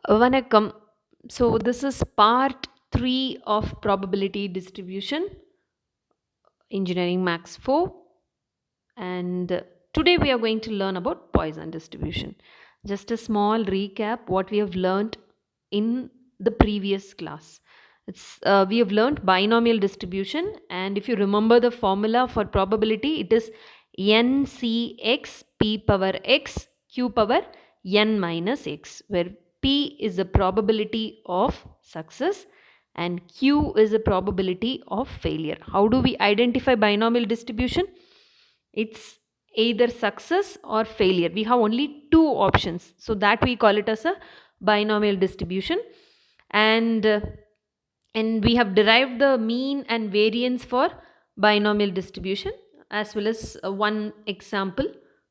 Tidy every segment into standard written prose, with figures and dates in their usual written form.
Vanakkam. So, this is part 3 of probability distribution, engineering max 4. And today we are going to learn about Poisson distribution. Just a small recap what we have learned in the previous class. We have learned binomial distribution, and if you remember the formula for probability, it is ncx p power x q power n minus x, where p is the probability of success and q is the probability of failure. How do we identify binomial distribution? It's either success or failure. We have only two options, so that we call it as a binomial distribution. And uh, and we have derived the mean and variance for binomial distribution, as well as one example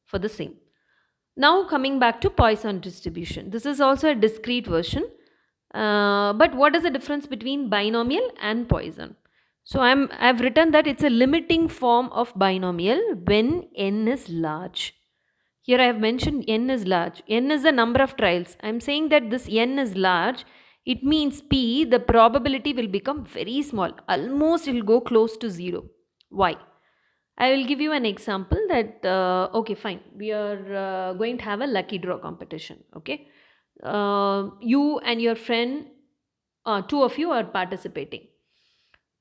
for the same. Now coming back to Poisson distribution, this is also a discrete version. But what is the difference between binomial and Poisson? So I've written that it's a limiting form of binomial when n is large. Here I have mentioned n is large. N is the number of trials. I'm saying that this n is large. It means p, the probability will become very small. Almost it will go close to zero. Why? I will give you an example that, okay, fine. We are going to have a lucky draw competition. Okay. You and your friend, two of you are participating.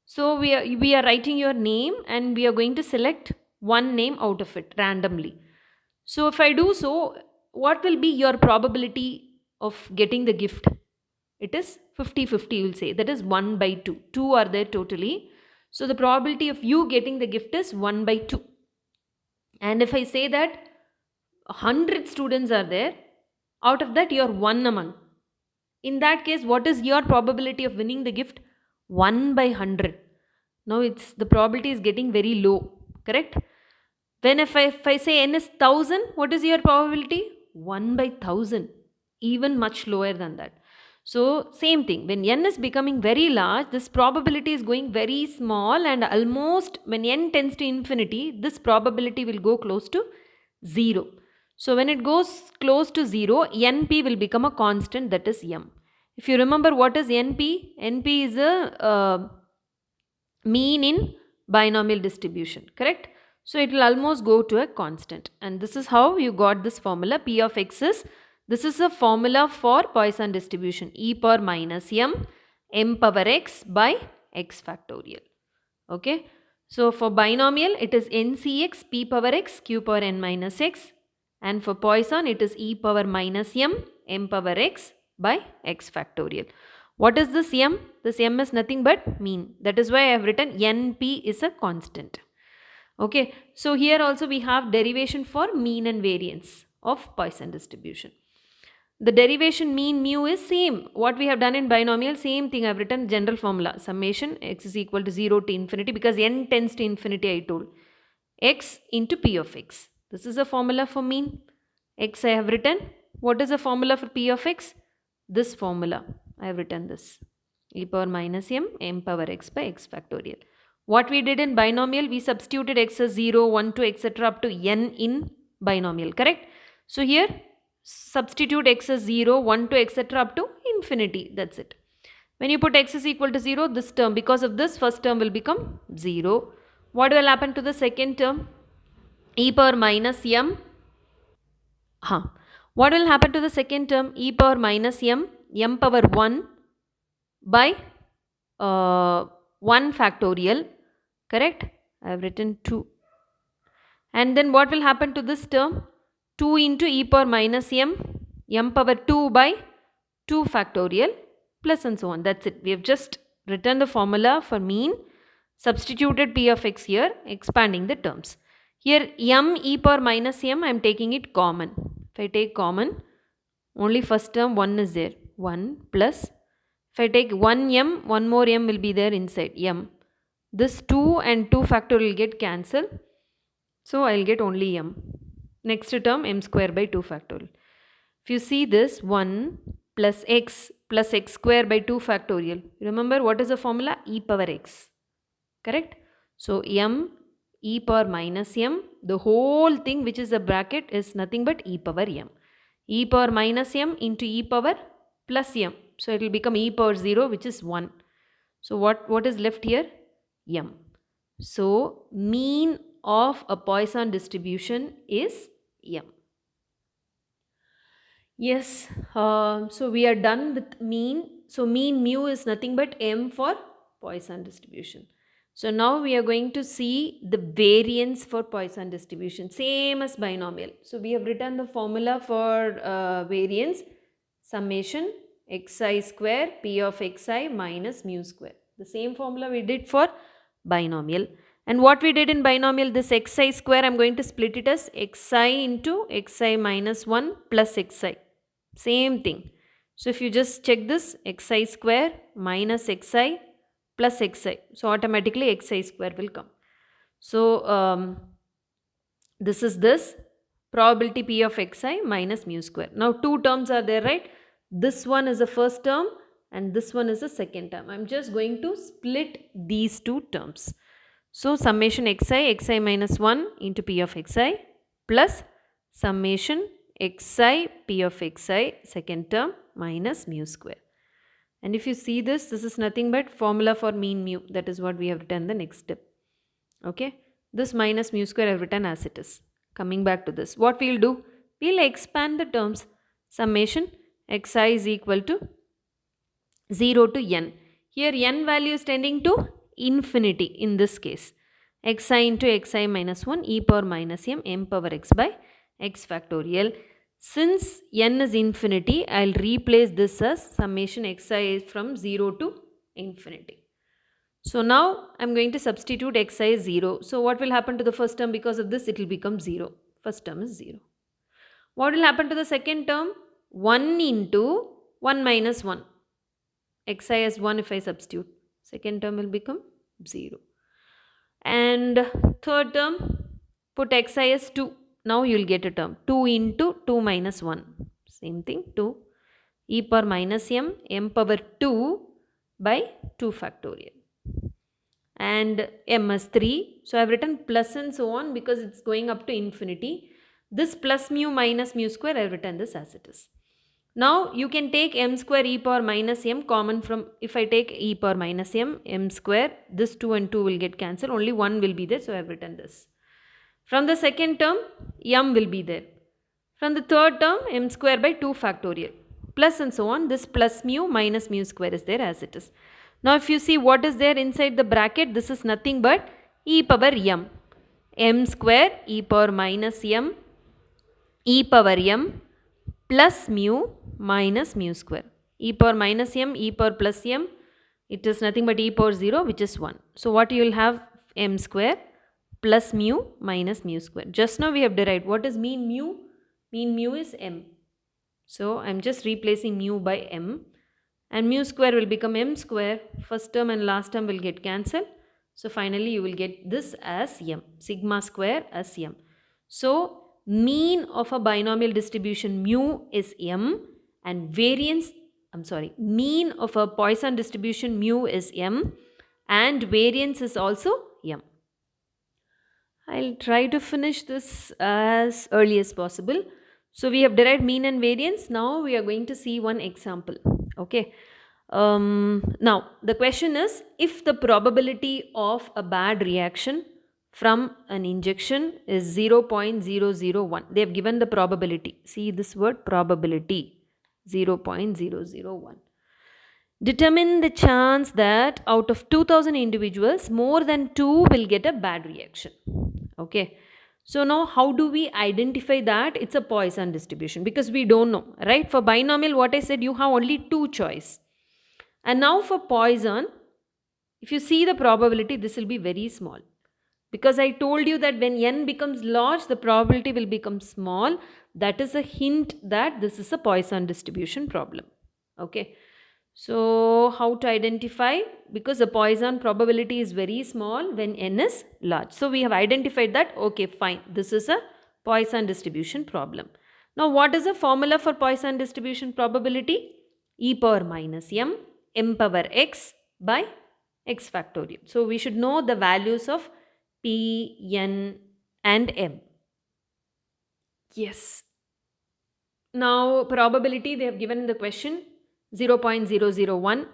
So we are writing your name and we are going to select one name out of it randomly. So if I do so, what will be your probability of getting the gift? It is 50-50, you will say. That is 1 by 2. 2 are there totally. So the probability of you getting the gift is 1 by 2. And if I say that 100 students are there, out of that you are one among. In that case, what is your probability of winning the gift? 1 by 100. Now the probability is getting very low, correct? When if I say n is 1000, what is your probability? 1 by 1000, even much lower than that. So same thing, when n is becoming very large, this probability is going very small, and almost when n tends to infinity, this probability will go close to 0. So when it goes close to 0, np will become a constant, that is m. If you remember what is np, np is a mean in binomial distribution, correct? So it will almost go to a constant, and this is how you got this formula. P of x is, this is a formula for Poisson distribution, e power minus m power x by x factorial. Okay, so for binomial it is ncx p power x q power n minus x, and for Poisson it is e power minus m power x by x factorial. What is this m? This m is nothing but mean. That is why I have written np is a constant. Okay, so here also we have derivation for mean and variance of Poisson distribution. The derivation mean mu is same. What we have done in binomial, same thing. I have written general formula. Summation x is equal to 0 to infinity, because n tends to infinity I told. X into p of x. This is a formula for mean. X I have written. What is the formula for p of x? This formula. I have written this. E power minus m power x by x factorial. What we did in binomial, we substituted x as 0, 1, 2, etc. up to n in binomial, correct? So here, substitute x as 0, 1, 2, etc. up to infinity. That's it. When you put x is equal to 0, this term, because of this, first term will become 0. What will happen to the second term? E power minus m. What will happen to the second term? E power minus m power 1 by 1 factorial, correct? I have written 2. And then what will happen to this term? 2 into e power minus m power 2 by 2 factorial, plus and so on. That's it. We have just written the formula for mean, substituted p of x here, expanding the terms. Here m e power minus m, I am taking it common. If I take common, only first term 1 is there. 1 plus, if I take 1 m, one more m will be there inside m. This 2 and 2 factorial will get cancelled. So I will get only m. Next term m square by 2 factorial. If you see this, 1 plus x square by 2 factorial. Remember what is the formula? E power x. Correct? So m e power minus m, the whole thing which is a bracket is nothing but e power m. E power minus m into e power plus m. So it will become e power 0, which is 1. So what is left here? M. So mean of a Poisson distribution is m. Yes, so we are done with mean. So mean mu is nothing but m for Poisson distribution. So now we are going to see the variance for Poisson distribution, same as binomial. So we have written the formula for variance, summation xi square p of xi minus mu square. The same formula we did for binomial. And what we did in binomial, this xi square, I am going to split it as xi into xi minus 1 plus xi. Same thing. So if you just check this, xi square minus xi plus xi. So automatically xi square will come. So this is this probability p of xi minus mu square. Now two terms are there, right? This one is the first term and this one is the second term. I am just going to split these two terms. So summation xi minus 1 into p of xi plus summation xi p of xi second term minus mu square. And if you see this, this is nothing but formula for mean mu. That is what we have written the next step. Okay. This minus mu square I have written as it is. Coming back to this, what we will do? We will expand the terms. Summation xi is equal to 0 to n. Here n value is tending to infinity in this case. Xi into xi minus 1 e power minus m power x by x factorial. Since n is infinity, I will replace this as summation xi is from 0 to infinity. So now I am going to substitute xi is 0. So what will happen to the first term? Because of this, it will become 0. First term is 0. What will happen to the second term? 1 into 1 minus 1. Xi as 1 if I substitute. Second term will become 0. And third term, put xi as 2. Now you will get a term. 2 into 2 minus 1. Same thing, 2. E power minus m power 2 by 2 factorial. And m as 3. So I have written plus and so on because it is going up to infinity. This plus mu minus mu square, I have written this as it is. Now you can take m square e power minus m common from, if I take e power minus m square, this 2 and 2 will get cancelled, only 1 will be there, so I have written this. From the second term, m will be there. From the third term, m square by 2 factorial, plus and so on, this plus mu minus mu square is there as it is. Now if you see what is there inside the bracket, this is nothing but e power m square e power minus m e power m plus mu minus mu square. E power minus m, e power plus m, it is nothing but e power 0, which is 1. So what you will have? M square plus mu minus mu square. Just now we have derived. What is mean mu? Mean mu is m. So I am just replacing mu by m. And mu square will become m square. First term and last term will get cancelled. So finally you will get this as m. Sigma square as m. So mean of a binomial distribution mu is m, and mean of a Poisson distribution mu is m, and variance is also m. I'll try to finish this as early as possible. So we have derived mean and variance. Now we are going to see one example. Okay. Now the question is, if the probability of a bad reaction from an injection is 0.001. They have given the probability. See this word, probability, 0.001. Determine the chance that out of 2000 individuals, more than 2 will get a bad reaction. Okay. So now how do we identify that it's a Poisson distribution? Because we don't know, right? For binomial, what I said, you have only 2 choice. And now for Poisson, if you see the probability, this will be very small. Because I told you that when n becomes large, the probability will become small. That is a hint that this is a Poisson distribution problem. Okay. So how to identify? Because the Poisson probability is very small when n is large. So we have identified that, okay, fine, this is a Poisson distribution problem. Now what is the formula for Poisson distribution probability? E power minus m power x by x factorial. So we should know the values of P, N and M. Yes. Now probability they have given in the question. 0.001.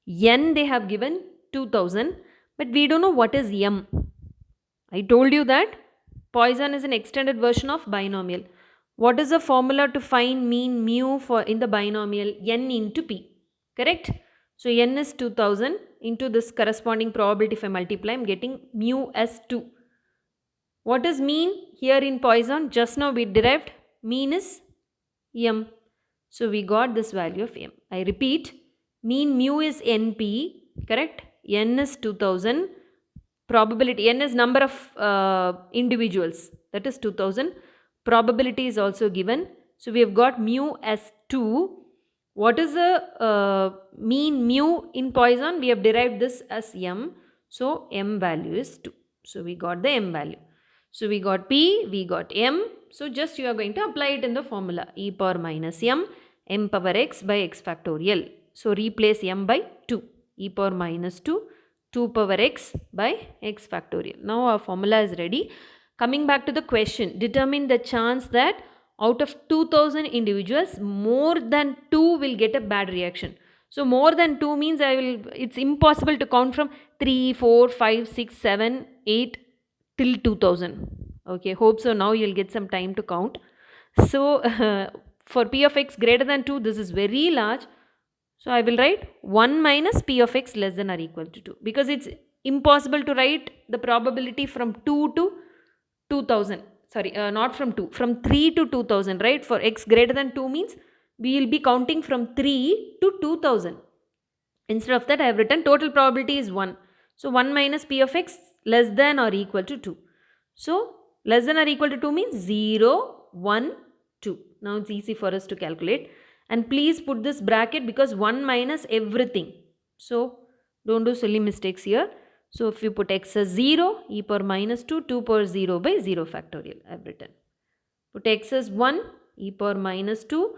N they have given 2000, but we don't know what is M. I told you that Poisson is an extended version of binomial. What is the formula to find mean mu for in the binomial? N into P. Correct? So N is 2000 into this corresponding probability. If I multiply, I am getting mu as 2. What is mean here in Poisson? Just now we derived mean is M. So we got this value of M. I repeat, mean mu is NP, correct? N is 2000. Probability, N is number of individuals, that is 2000. Probability is also given. So we have got mu as 2. What is the mean mu in Poisson? We have derived this as M. So M value is 2. So we got the M value. So we got P, we got M. So just you are going to apply it in the formula. E power minus M, M power x by x factorial. So replace M by 2. E power minus 2, 2 power x by x factorial. Now our formula is ready. Coming back to the question, determine the chance that out of 2000 individuals, more than 2 will get a bad reaction. So more than 2 means it's impossible to count from 3, 4, 5, 6, 7, 8 till 2000. Okay, hope so now you'll get some time to count. So for p of x greater than 2, this is very large. So I will write 1 minus p of x less than or equal to 2, because it's impossible to write the probability from 2 to 2000. Sorry, not from 2, from 3 to 2000, right? For x greater than 2 means we will be counting from 3 to 2000. Instead of that, I have written total probability is 1. So 1 minus p of x less than or equal to 2. So less than or equal to 2 means 0, 1, 2. Now it's easy for us to calculate. And please put this bracket because 1 minus everything. So don't do silly mistakes here. So if you put x as 0, e power minus 2, 2 power 0 by 0 factorial I have written. Put x as 1, e power minus 2,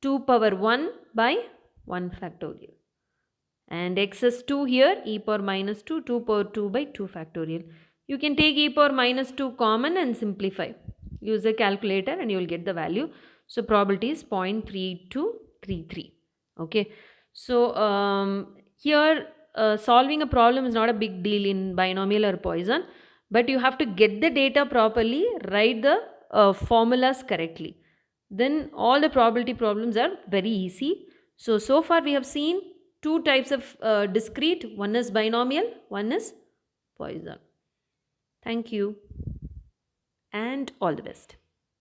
2 power 1 by 1 factorial. And x is 2 here, e power minus 2, 2 power 2 by 2 factorial. You can take e power minus 2 common and simplify. Use a calculator and you will get the value. So probability is 0.3233. Okay. So here solving a problem is not a big deal in binomial or Poisson, but you have to get the data properly, write the formulas correctly. Then all the probability problems are very easy. So far we have seen two types of discrete. One is binomial, one is Poisson. Thank you and all the best.